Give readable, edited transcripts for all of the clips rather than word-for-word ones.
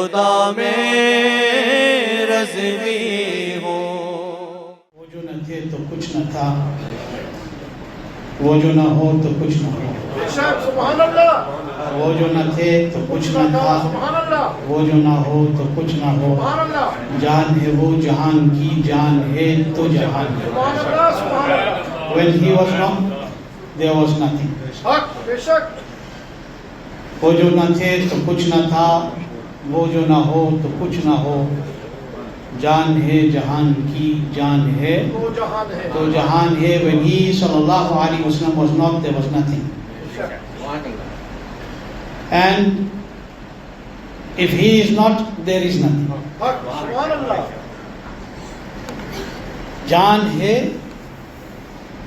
खुदा में रज़वी हो। वो जो न थे तो कुछ न था, वो जो न हो तो कुछ न हो। सुभान अल्लाह। वो जो न थे तो कुछ न था, वो जो न हो तो कुछ न हो। जान है वो जहान की, जान है तो जहान है। When he was not, there was nothing. वो जो न थे तो कुछ न था, वो जो न हो तो कुछ न हो। जान है जहान की, जान है तो जहान है। When he sallallahu alaihi wasallam was not, there was nothing. And if he is not, there is nothing. जान है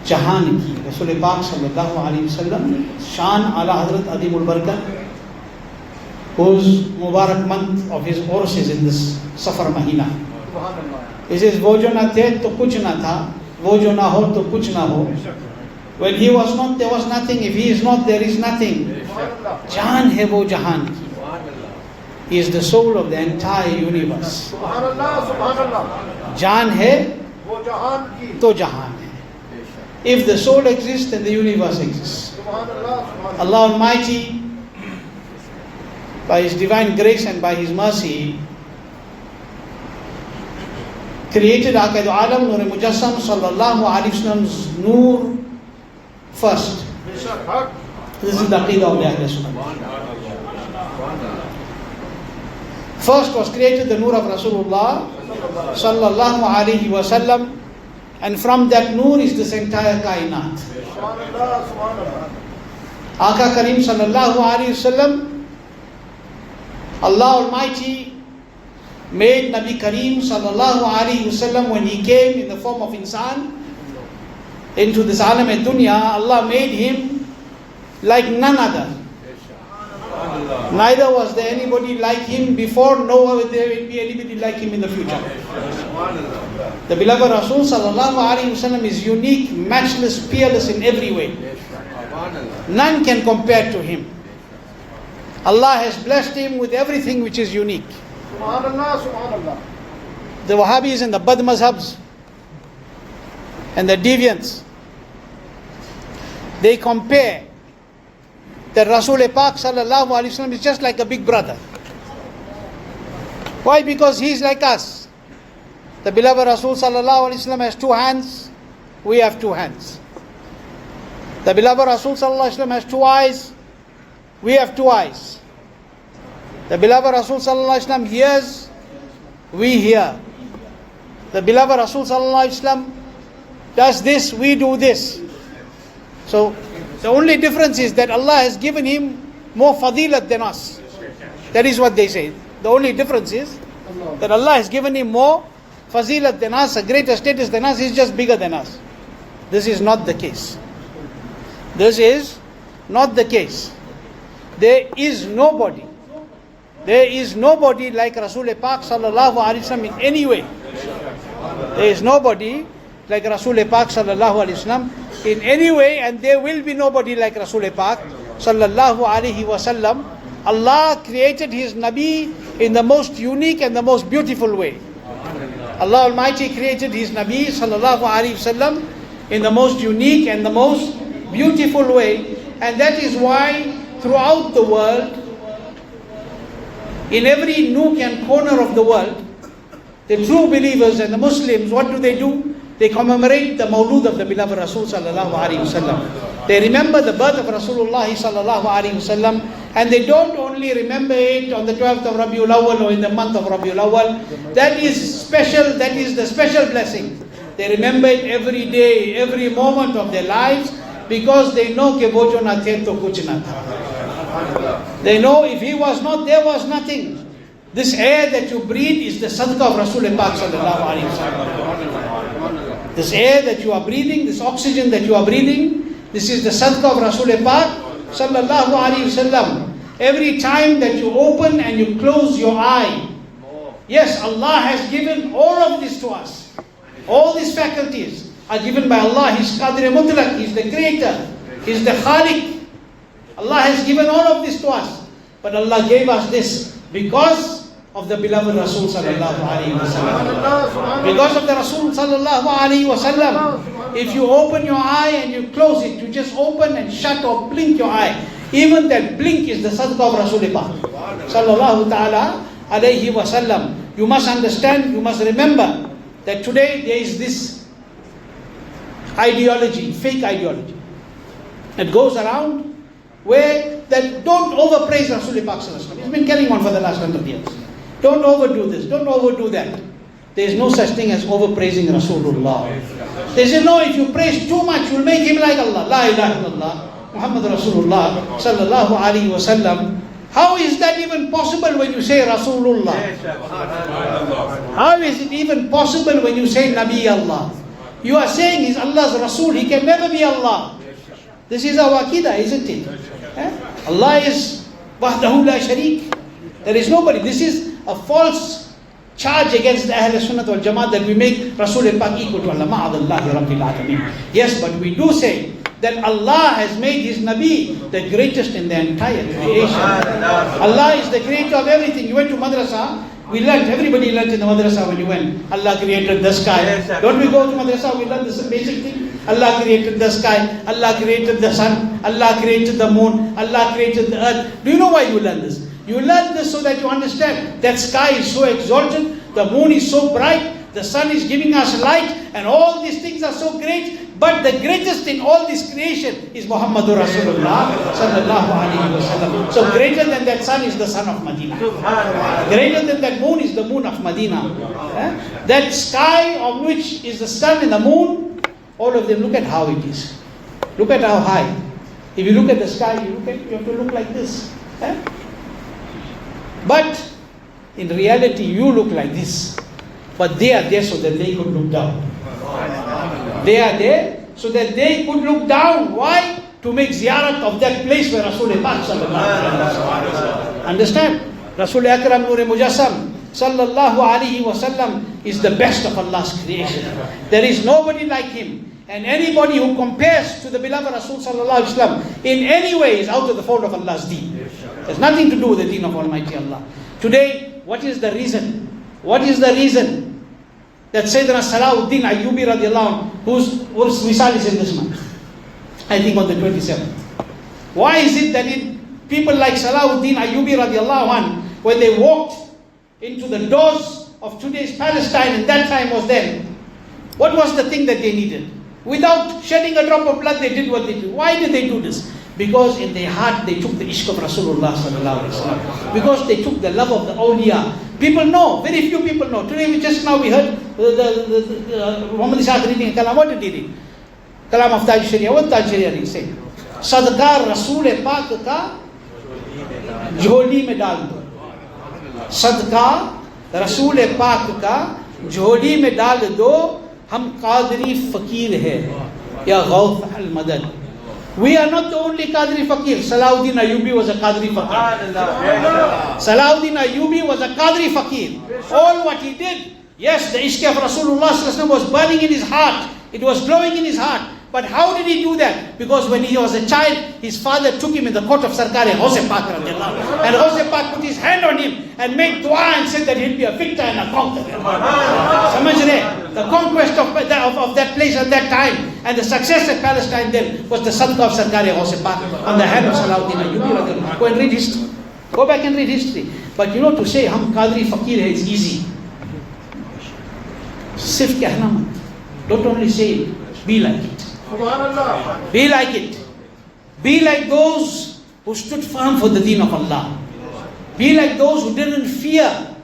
जहान की। रसूल पाक सल्लल्लाहु अलैहि वसल्लम शान आला हजरत अदीमुल बरकत, whose Mubarak month of his course is in this सफर महीना. He says वो जो न थे तो कुछ न था, वो जो न हो तो कुछ न हो. When he was not, there was nothing. If he is not, there is nothing. जान है वो जहान की. He is the soul of the entire universe. जान है तो जहान है. If the soul exists, then the universe exists. Allah Almighty, by His divine grace and by His mercy, created Aqaid Alam Noor Mujassam sallallahu alaihi wasallam's Noor first. This is the Aqidah of the Ahl Sunnah. First was created the Noor of Rasulullah sallallahu alaihi wasallam, and from that Noor is this entire kainat. Aka Kareem sallallahu alaihi wasallam, Allah Almighty made Nabi Kareem sallallahu alaihi wasallam when he came in the form of insan into this alam dunya. Allah made him like none other. Neither was there anybody like him before, nor will there be anybody like him in the future. The beloved Rasul sallallahu alaihi wasallam is unique, matchless, peerless in every way. None can compare to him. Allah has blessed him with everything which is unique. The Wahhabis and the Bad Mazhabs and the deviants, they compare that Rasul Pak sallallahu alaihi wasallam is just like a big brother. Why? Because he is like us. The beloved Rasul sallallahu alaihi wasallam has two hands, we have two hands. The beloved Rasul sallallahu alaihi wasallam has two eyes, we have two eyes. The beloved Rasul sallallahu alaihi wasallam hears, we hear. The beloved Rasul sallallahu alaihi wasallam does this, we do this. So the only difference is that Allah has given him more fadilat than us. That is what they say. The only difference is that Allah has given him more fazilat than us, a greater status than us. He's just bigger than us. This is not the case. This is not the case. There is nobody like Rasul Pak sallallahu alaihi wasallam in any way. There is nobody like Rasul Pak sallallahu alaihi wasallam in any way, and there will be nobody like Rasul Pak sallallahu alaihi wasallam. Allah created His Nabi in the most unique and the most beautiful way. Allah Almighty created His Nabi sallallahu alaihi wasallam in the most unique and the most beautiful way, and that is why throughout the world, in every nook and corner of the world, the true believers and the Muslims, what do? They commemorate the Mawlud of the beloved Rasul sallallahu alaihi wasallam. They remember the birth of Rasulullah sallallahu alaihi wasallam, and they don't only remember it on the 12th of Rabiul Awwal or in the month of Rabiul Awwal. That is special. That is the special blessing. They remember it every day, every moment of their lives, because they know ke wo jo na the to kuch na tha. They know if he was not, there was nothing. This air that you breathe is the sadaqah of Rasul Pak sallallahu alaihi wasallam. This air that you are breathing, this oxygen that you are breathing, this is the sadaqah of Rasul Pak sallallahu alaihi wasallam. Every time that you open and you close your eye, yes, Allah has given all of this to us. All these faculties are given by Allah. He's Qadir Mutlaq, He's the creator, He's the Khaliq. Allah has given all of this to us. But Allah gave us this because of the beloved Rasul sallallahu alaihi wasallam. Because of the Rasul sallallahu alaihi wasallam, if you open your eye and you close it, you just open and shut or blink your eye. Even that blink is the sadaqah of Rasul sallallahu ta'ala alaihi wasallam. You must understand, you must remember that today there is this ideology, fake ideology, that goes around where that don't overpraise Rasulullah sallallahu alaihi wasallam. It's been carrying on for the last 100 years. Don't overdo this, don't overdo that. There is no such thing as overpraising Rasulullah. They say, no, if you praise too much, you'll make him like Allah. La ilaha illallah, Muhammad Rasulullah sallallahu alaihi wasallam. How is that even possible when you say Rasulullah? How is it even possible when you say Nabi Allah? You are saying he's Allah's Rasul, he can never be Allah. This is our Aqidah, isn't it? Allah is Wahdahu la Shareek. There is nobody. This is a false charge against the Ahl Sunnah wal Jamaat that we make Rasul al-Pak equal to Allah. Ma'adallahi Rabbil Alameen. Yes, but we do say that Allah has made His Nabi the greatest in the entire creation. Allah is the creator of everything. You went to madrasa, we learned, everybody learned in the madrasa when you went. Allah created the sky. Don't we go to madrasa, we learn this basic thing? Allah created the sky, Allah created the sun, Allah created the moon, Allah created the earth. Do you know why you learn this? You learn this so that you understand that sky is so exalted, the moon is so bright, the sun is giving us light, and all these things are so great. But the greatest in all this creation is Muhammadur Rasulullah sallallahu alaihi wasallam. So greater than that sun is the sun of Medina. Greater than that moon is the moon of Medina. That sky of which is the sun and the moon, all of them, look at how it is. Look at how high. If you look at the sky, you have to look like this. But in reality, you look like this. But they are there so that they could look down. They are there so that they could look down. Why? To make ziyarat of that place where Rasulullah sallallahu alaihi wasallam. Understand? Rasul Akram Noor Mujassam sallallahu alaihi wasallam is the best of Allah's creation. There is nobody like him. And anybody who compares to the beloved Rasul sallallahu alaihi wasallam in any way is out of the fold of Allah's deen. There's nothing to do with the deen of Almighty Allah. Today, what is the reason? What is the reason that Sayyidina Salahuddin Ayyubi radiallahu anhu, whose misal is in this month, I think on the 27th. Why is it that people like Salahuddin Ayyubi radiallahu anhu, when they walked into the doors of today's Palestine, and that time was then, what was the thing that they needed? Without shedding a drop of blood, they did what they did. Why did they do this? Because in their heart they took the ishq of Rasulullah sallallahu alaihi wasallam. Because they took the love of the awliya. People know, very few people know. Today we heard Muhammad Ishaq reading a kalam. What did he read? Kalam of Taj Sharia. What Taj Sharia he said? Sadqa Rasul Pak ka jholi mein dal do. Sadqa Rasul Pak ka jholi mein dal do. Hum Qaadiri fakir hai. Ya Ghawth al-Madad. We are not the only Qaadiri Fakir. Salahuddin Ayyubi was a Qaadiri Fakir. Salahuddin Ayyubi was a Qaadiri Fakir. All what he did, yes, the ishq of Rasulullah was burning in his heart. It was glowing in his heart. But how did he do that? Because when he was a child, his father took him in the court of Sarkar Ghaus Pak radiallahu anhu. And Ghaus Pak put his hand on him and made dua and said that he'll be a victor and a conqueror. Samajh rahe? The conquest of that place at that time and the success at Palestine then was the sadaqah of Sarkar Ghaus Pak on the hand of Salahuddin Ayyubi radiallahu anhu. Go and read history. Go back and read history. But you know, to say hum Qaadiri Fakir hai is easy. Sirf kehna mat. Don't only say it, be like it. Be like it. Be like those who stood firm for the deen of Allah. Be like those who didn't fear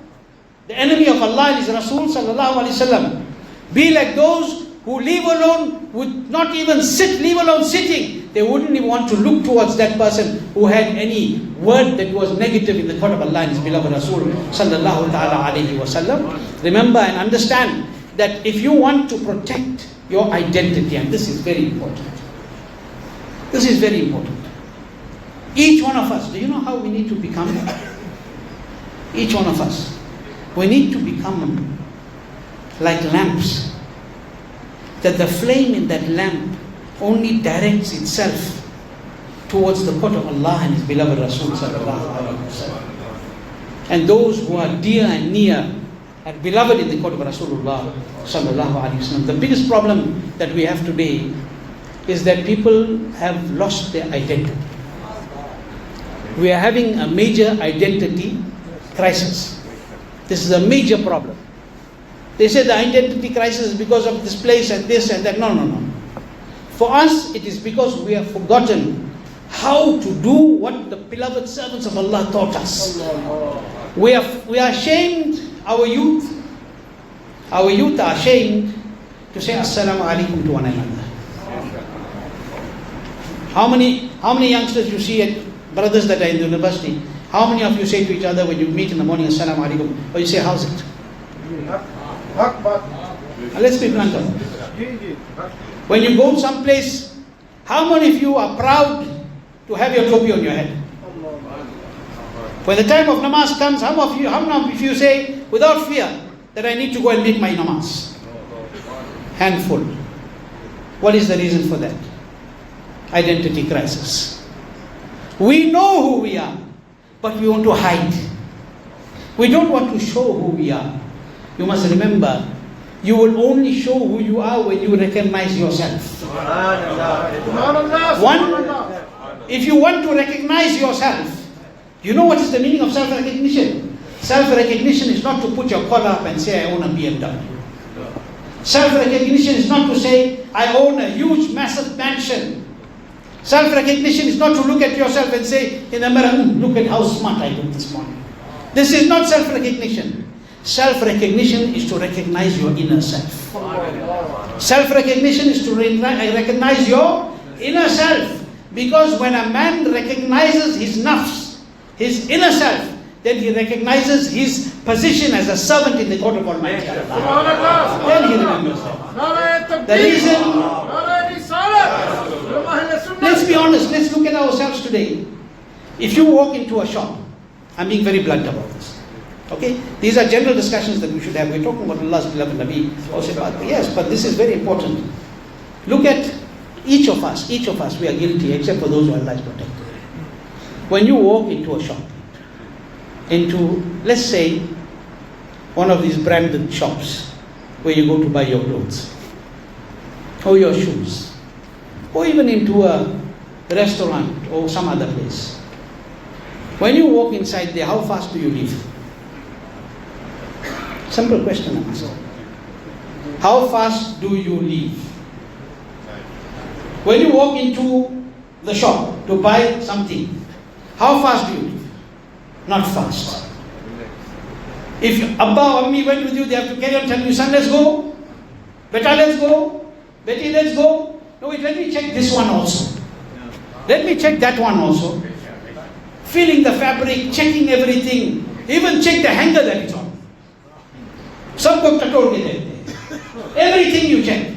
the enemy of Allah and His Rasul sallallahu alaihi wasallam. Be like those who leave alone, would not even sit, leave alone sitting. They wouldn't even want to look towards that person who had any word that was negative in the court of Allah and His beloved Rasul sallallahu ta'ala alaihi wasallam. Remember and understand that if you want to protect your identity, and this is very important. This is very important. Each one of us, do you know how we need to become? Each one of us, we need to become like lamps. That the flame in that lamp only directs itself towards the court of Allah and His beloved Rasul sallallahu alaihi wasallam. and those who are dear and near and beloved in the court of Rasulullah sallallahu alaihi wasallam. The biggest problem that we have today is that people have lost their identity. We are having a major identity crisis. This is a major problem. They say the identity crisis is because of this place and this and that. No, no, no. For us, it is because we have forgotten how to do what the beloved servants of Allah taught us. We are ashamed, our youth are ashamed to say Assalamu alaikum to one another. How many youngsters you see at brothers that are in the university, how many of you say to each other when you meet in the morning, Assalamu alaikum, or you say, how's it? Let's be blunt. When you go someplace, how many of you are proud to have your topi on your head? When the time of namaz comes, how many of you say, without fear, that I need to go and make my namaz? Handful. What is the reason for that? Identity crisis. We know who we are, but we want to hide. We don't want to show who we are. You must remember, you will only show who you are when you recognize yourself. If you want to recognize yourself, you know what is the meaning of self-recognition? Self-recognition is not to put your collar up and say, I own a BMW. Self-recognition is not to say, I own a huge, massive mansion. Self-recognition is not to look at yourself and say, in the mirror, look at how smart I look this morning. This is not self-recognition. Self-recognition is to recognize your inner self. Self-recognition is to recognize your inner self. Because when a man recognizes his nafs, his inner self, then he recognizes his position as a servant in the court of Almighty Allah. Then he remembers that. The reason, let's be honest, let's look at ourselves today. If you walk into a shop, I'm being very blunt about this. Okay? These are general discussions that we should have. We're talking about Allah's beloved Nabi. Yes, but this is very important. Look at each of us, we are guilty, except for those who Allah has protected. When you walk into a shop, into, let's say, one of these branded shops where you go to buy your clothes, or your shoes, or even into a restaurant or some other place. When you walk inside there, how fast do you leave? Simple question I'm asking. How fast do you leave? When you walk into the shop to buy something, how fast do you leave? Not fast. If Abba or Ammi went with you, they have to carry on telling you, son, let's go. Beta, let's go. Betty, let's go. No, wait, let me check this one also. Let me check that one also. Feeling the fabric, checking everything. Even check the hanger that it's on. Everything you check.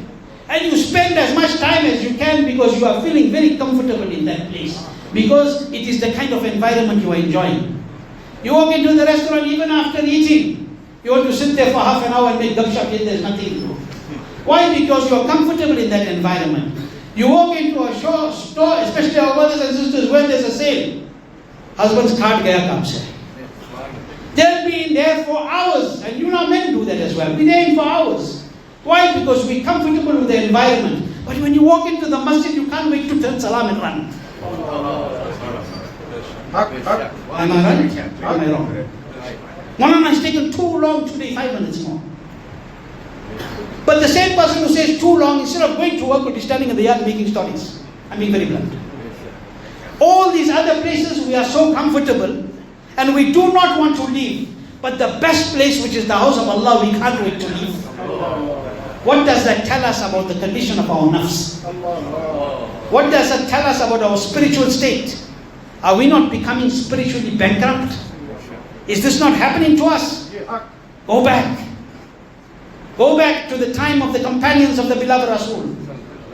And you spend as much time as you can because you are feeling very comfortable in that place. Because it is the kind of environment you are enjoying. You walk into the restaurant even after eating. You want to sit there for half an hour and make gupshup and there's nothing to do. Why? Because you are comfortable in that environment. You walk into a store, especially our brothers and sisters, where there's a sale. Husband's card gaya kaam se. They'll be in there for hours. And you know men do that as well. Be there for hours. Why? Because we're comfortable with the environment. But when you walk into the masjid, you can't wait to turn salam and run. Am I right? Am I wrong? One has taken too long today, 5 minutes more. But the same person who says too long, instead of going to work, would be standing in the yard making stories. I'm being very blunt. All these other places, we are so comfortable, and we do not want to leave. But the best place, which is the house of Allah, we can't wait to leave. What does that tell us about the condition of our nafs? What does that tell us about our spiritual state? Are we not becoming spiritually bankrupt? Is this not happening to us? Go back. Go back to the time of the companions of the beloved Rasul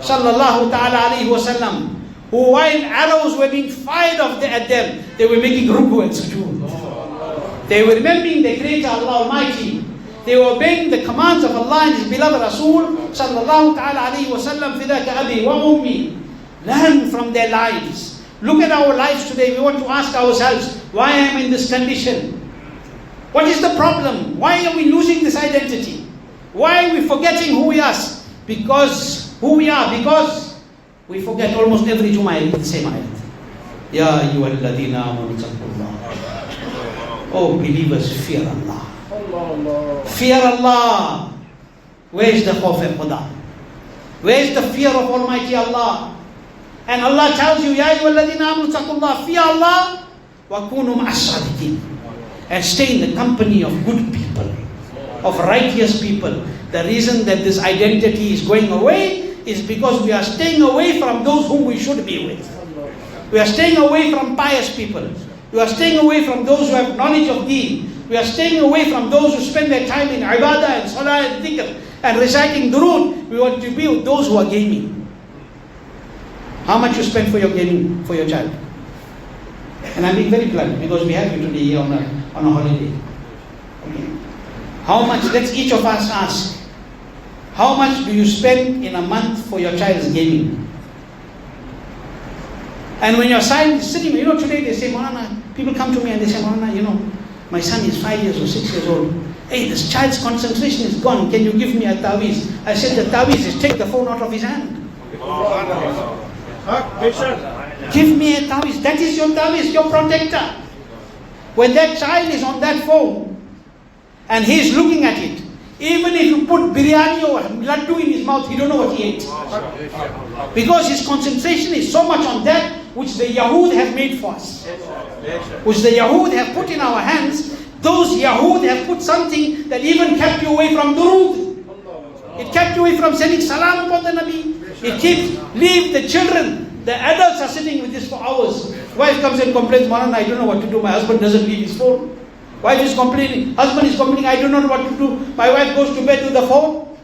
sallallahu ta'ala alayhi wa sallam, who while arrows were being fired at them, they were making ruku and sujood. They were remembering the Creator Allah Almighty. They were obeying the commands of Allah and His beloved Rasul sallallahu ta'ala alayhi wa sallam. Fidaka abi wa ummi. Learn from their lives. Look at our lives today. We want to ask ourselves, why am I in this condition? What is the problem? Why are we losing this identity? Why are we forgetting who we are? Because we forget almost every Jummah I read the same ayat. Ya ayyuhalladhina amanu taqullah. Oh believers, fear Allah. Fear Allah. Where is the khawf al-Qudah? Where is the fear of Almighty Allah? And Allah tells you, Ya ayyuhalladhina amanu taqullah, fear Allah wa kunu ma'as sadiqin. And stay in the company of good people, of righteous people. The reason that this identity is going away is because we are staying away from those whom we should be with. We are staying away from pious people. We are staying away from those who have knowledge of deen. We are staying away from those who spend their time in ibadah and salah and dhikr and reciting durood. We want to be with those who are gaming. How much you spend for your gaming, for your child? And I'm being very blunt because we have you today here on a holiday. Okay. How much, let's each of us ask, how much do you spend in a month for your child's gaming? And when your child is sitting, today they say, Maulana, people come to me and they say, Maulana, my son is 5 years or 6 years old. Hey, this child's concentration is gone. Can you give me a taweez? I said, the taweez is take the phone out of his hand. Give me a taweez. That is your taweez, your protector. When that child is on that phone and he is looking at it, even if you put biryani or laddu in his mouth, he don't know what he ate. Because his concentration is so much on that which the Yahud have made for us. Which the Yahud have put in our hands. Those Yahud have put something that even kept you away from durood. It kept you away from sending salam upon the Nabi. It keeps, leave the children. The adults are sitting with this for hours. Wife comes and complains, Maulana, I don't know what to do. My husband doesn't leave his phone. Wife is complaining, husband is complaining, I don't know what to do. My wife goes to bed with the phone.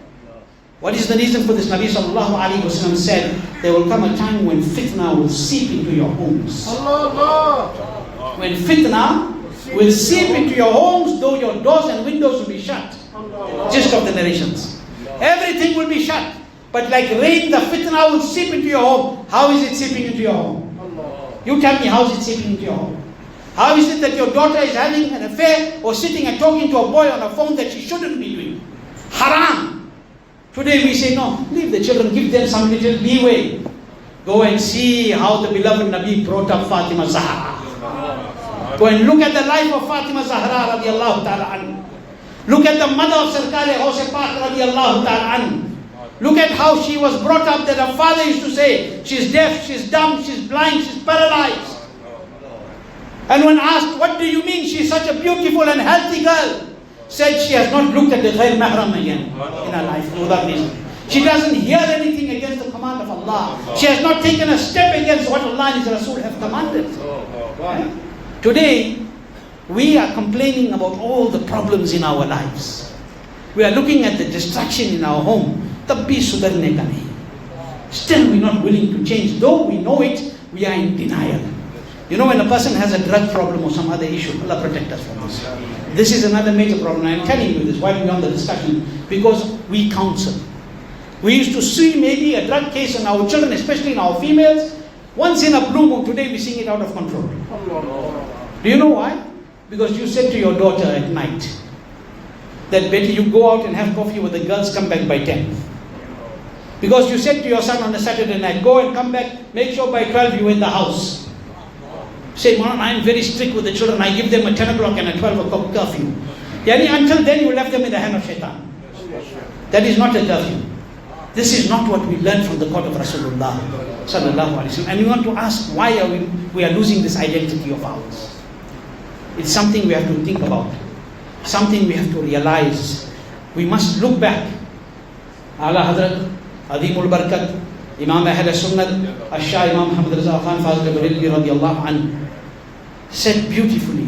What is the reason for this? Nabi sallallahu alayhi wa sallam said, there will come a time when fitna will seep into your homes. When fitna will seep into your homes, though your doors and windows will be shut. Gist of the narrations. Everything will be shut. But like rain, the fitna will seep into your home. How is it seeping into your home? You tell me, how is it seeping into your home? How is it that your daughter is having an affair or sitting and talking to a boy on a phone that she shouldn't be doing? Haram. Today we say, no, leave the children, give them some little leeway. Go and see how the beloved Nabi brought up Fatima Zahra. Go and look at the life of Fatima Zahra radiallahu ta'ala anhu. Look at the mother of Sarkar-e-Ghaus Pak radiallahu ta'ala anhu. Look at how she was brought up that her father used to say, she's deaf, she's dumb, she's blind, she's paralyzed. And when asked, what do you mean she's such a beautiful and healthy girl? Said she has not looked at the ghair mahram again in her life for that reason. She doesn't hear anything against the command of Allah. She has not taken a step against what Allah and His Rasul have commanded. Right? Today, we are complaining about all the problems in our lives. We are looking at the destruction in our home. Tab bhi sudarne ka nahi. Still we're not willing to change. Though we know it, we are in denial. When a person has a drug problem or some other issue, Allah protect us from this. This is another major problem. I am telling you this while we're on the discussion, because we counsel. We used to see maybe a drug case in our children, especially in our females, once in a blue moon. Today we're seeing it out of control. Do you know why? Because you said to your daughter at night that better you go out and have coffee with the girls, come back by 10. Because you said to your son on a Saturday night, go and come back, make sure by 12 you're in the house. Say, Maulana, I'm very strict with the children. I give them a 10 o'clock and a 12 o'clock curfew. Until then you left them in the hand of shaitan. That is not a curfew. This is not what we learned from the court of Rasulullah sallallahu alaihi wasallam. And we want to ask why we are losing this identity of ours. It's something we have to think about. Something we have to realize. We must look back. Ala Hazrat Adimul Barkat, Imam Ahl Sunnat, Shah Imam Muhammad Raza Khan Fazl Barelvi radiallahu anhu said beautifully.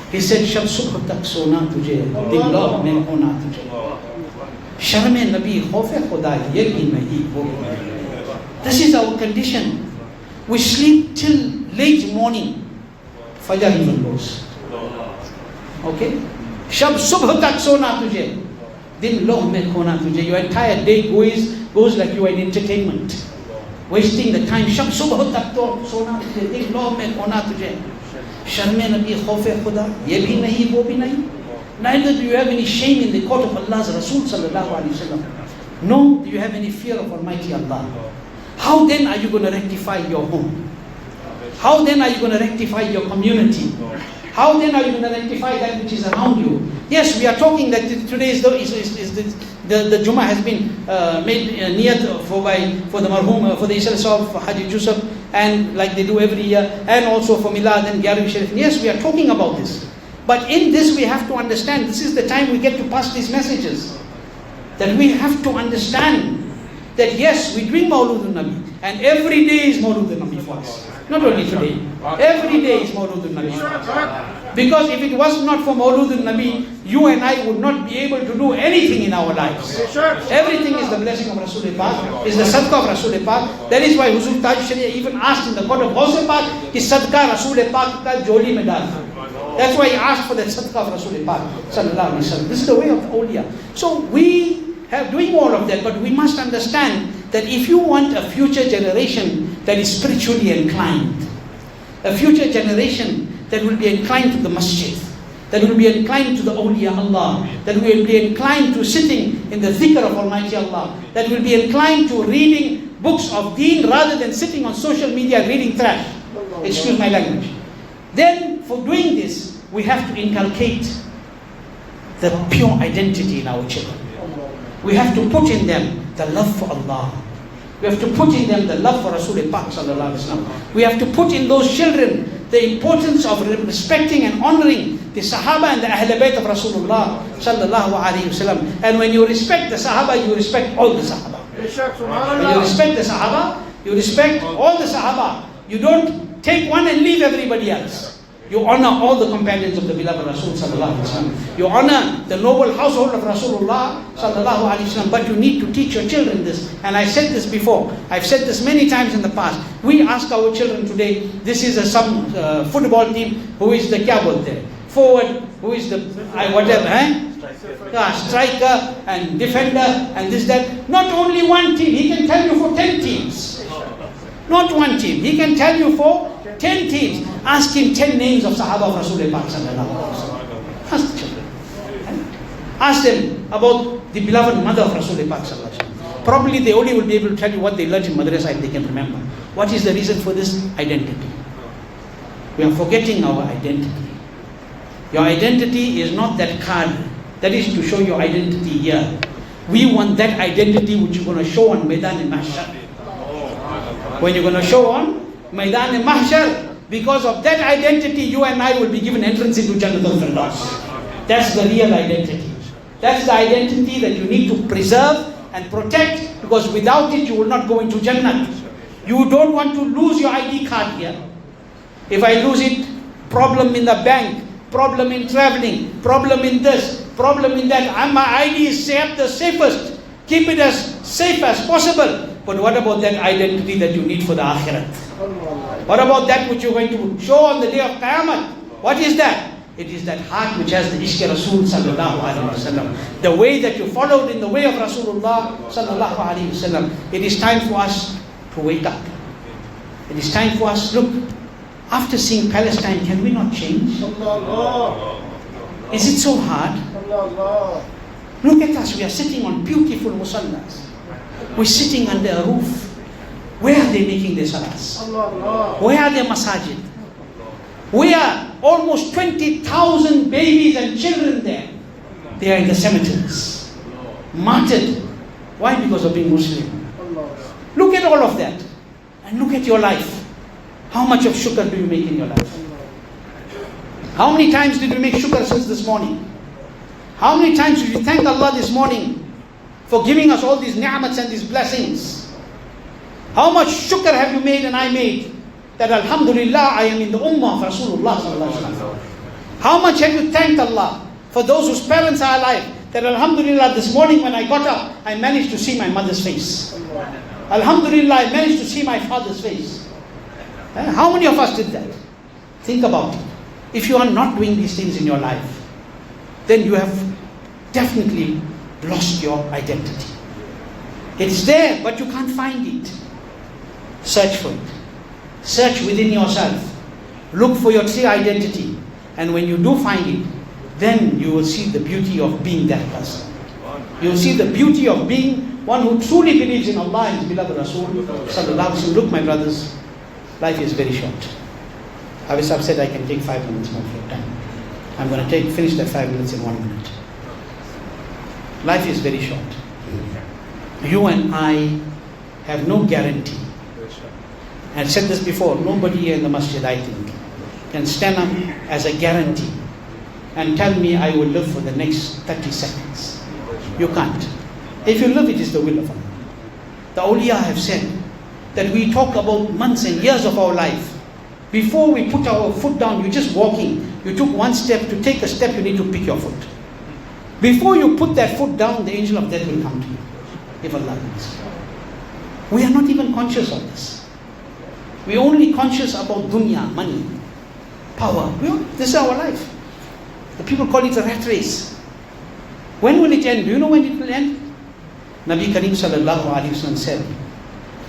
He said, Shab subh tak sona tujhe, dillah mein hona tujhe. Sharm-e Nabi, khaufe Khuda, ye bhi nahi, wo bhi nahi. This is our condition. We sleep till late morning. Fajr even goes. Okay? Shab subh tak sona tujhe, dillah mein hona tujhe. Your entire day goes like you are in entertainment. Wasting the time. Shab subh tak sona tujhe, dillah mein hona tujhe. Sharm-e Nabi, khaufe Khuda, ye bhi nahi, wo bhi nahi. Neither do you have any shame in the court of Allah's Rasul sallallahu alaihi wasallam. Nor do you have any fear of Almighty Allah. How then are you going to rectify your home? How then are you going to rectify your community? How then are you going to rectify that which is around you? Yes, we are talking that today is the Jummah has been made niyat for the marhum, for the Isra of Haji Yusuf, and like they do every year, and also for Milad and Gyari Sharif. Yes, we are talking about this. But in this we have to understand, this is the time we get to pass these messages. That we have to understand that yes, we doing Mawlud al-Nabi, and every day is Mawlud al-Nabi for us. Not only today, every day is Mawlud al-Nabi for us. Because if it was not for Mawlud al-Nabi, you and I would not be able to do anything in our lives. Everything is the blessing of Rasul Pak, is the sadaqah of Rasul Pak. That is why Huzur Taj Sharia even asked in the court of Ghaus Pak, ki sadaqah Rasul Pak ka joli mein dal. That's why he asked for that sadaqah of Rasul Pak sallallahu alaihi wasallam. This is the way of the awliya. So we have doing all of that, but we must understand that if you want a future generation that is spiritually inclined, a future generation that will be inclined to the masjid, that will be inclined to the awliya Allah, that will be inclined to sitting in the dhikr of Almighty Allah, that will be inclined to reading books of deen rather than sitting on social media reading trash. Excuse my language. Then for doing this, we have to inculcate the pure identity in our children. We have to put in them the love for Allah. We have to put in them the love for Rasul Pak sallallahu alaihi wasallam. We have to put in those children the importance of respecting and honoring the Sahaba and the Ahl Bayt of Rasulullah sallallahu alaihi wasallam. And when you respect the Sahaba, you respect all the Sahaba. When you respect the Sahaba, you respect all the Sahaba. You don't take one and leave everybody else. You honor all the companions of the beloved Rasul sallallahu alaihi wasallam. You honor the noble household of Rasulullah sallallahu alaihi wasallam. But you need to teach your children this. And I said this before. I've said this many times in the past. We ask our children today. This is some football team. Who is the kya bolte? Forward. Who is the whatever? Striker and defender and this that. Not only one team. He can tell you for 10 teams. Not one team. He can tell you for 10 teams. Ask him 10 names of Sahaba of Rasulullah sallallahu alaihi wasallam. Ask the children. Ask them about the beloved mother of Rasulullah sallallahu alaihi wasallam. Probably they only will be able to tell you what they learned in madrasa if they can remember. What is the reason for this? Identity. We are forgetting our identity. Your identity is not that card. That is to show your identity here. We want that identity which you're going to show on Maidan al-Mahshar. When you're going to show on Maidan al-Mahshar, because of that identity, you and I will be given entrance into Jannat al-Firdaus. That's the real identity. That's the identity that you need to preserve and protect, because without it, you will not go into Jannat. You don't want to lose your ID card here. If I lose it, problem in the bank, problem in traveling, problem in this, problem in that. And my ID is the safest. Keep it as safe as possible. But what about that identity that you need for the Akhirat? What about that which you're going to show on the day of Qiyamah? What is that? It is that heart which has the Ishq Rasul sallallahu alaihi wasallam. The way that you followed in the way of Rasulullah sallallahu alaihi wasallam. It is time for us to wake up. It is time for us, look, after seeing Palestine, can we not change? Is it so hard? Look at us, we are sitting on beautiful musallas. We're sitting under a roof. Where are they making their salahs? Where are their masajid? Where are almost 20,000 babies and children there? They are in the cemeteries. Martyred. Why? Because of being Muslim. Look at all of that. And look at your life. How much of shukr do you make in your life? How many times did you make shukr since this morning? How many times did you thank Allah this morning for giving us all these ni'mats and these blessings? How much shukr have you made and I made that alhamdulillah I am in the ummah of Rasulullah sallallahu alaihi wasallam? How much have you thanked Allah for those whose parents are alive, that alhamdulillah this morning when I got up I managed to see my mother's face. Alhamdulillah I managed to see my father's face. How many of us did that? Think about it. If you are not doing these things in your life, then you have definitely lost your identity. It's there, but you can't find it. Search for it. Search within yourself. Look for your true identity. And when you do find it, then you will see the beauty of being that person. You will see the beauty of being one who truly believes in Allah and His beloved Rasul sallallahu alaihi wasallam. Look, my brothers, life is very short. I've said I can take 5 minutes more of your time. I'm going to finish that 5 minutes in 1 minute. Life is very short. You and I have no guarantee. I've said this before, nobody here in the masjid, I think, can stand up as a guarantee and tell me I will live for the next 30 seconds. You can't. If you live, it is the will of Allah. The awliya have said that we talk about months and years of our life. Before we put our foot down, you're just walking. You took one step. To take a step, you need to pick your foot. Before you put that foot down, the angel of death will come to you, if Allah wills. We are not even conscious of this. We are only conscious about dunya, money, power. This is our life. The people call it a rat race. When will it end? Do you know when it will end? Nabi Kareem sallallahu alaihi wasallam said,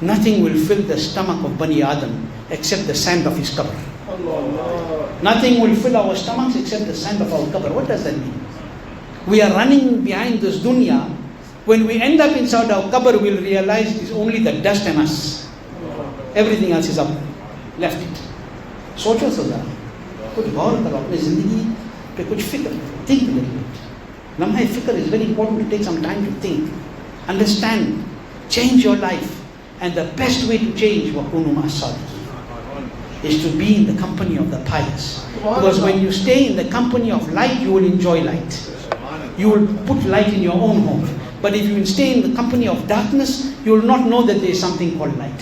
nothing will fill the stomach of Bani Adam except the sand of his qabr. Nothing will fill our stomachs except the sand of our qabr. What does that mean? We are running behind this dunya. When we end up inside our qabr, we'll realize it is only the dust and us. Everything else is up. Left it. सोचो सदा कुछ गौर करो अपनी जिंदगी पे कुछ फिक्र. Think a little bit. Lamha fikr is very important to take some time to think. Understand. Change your life. And the best way to change وَكُونُوا مَعَ الصَّادِقِينَ is to be in the company of the pious. Because when you stay in the company of light, you will enjoy light. You will put light in your own home. But if you stay in the company of darkness, you will not know that there is something called light.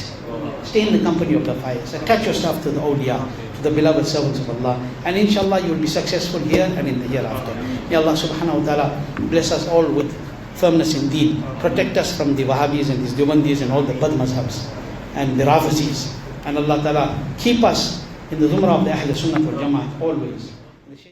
Stay in the company of the pious. Attach yourself to the awliya, to the beloved servants of Allah. And inshallah you will be successful here and in the hereafter. May Allah subhanahu wa ta'ala bless us all with firmness in deen. Protect us from the Wahhabis and these Dubandis and all the bad mazhabs and the Rafizis. And Allah ta'ala keep us in the zumrah of the Ahl Sunnah wal Jama'ah always.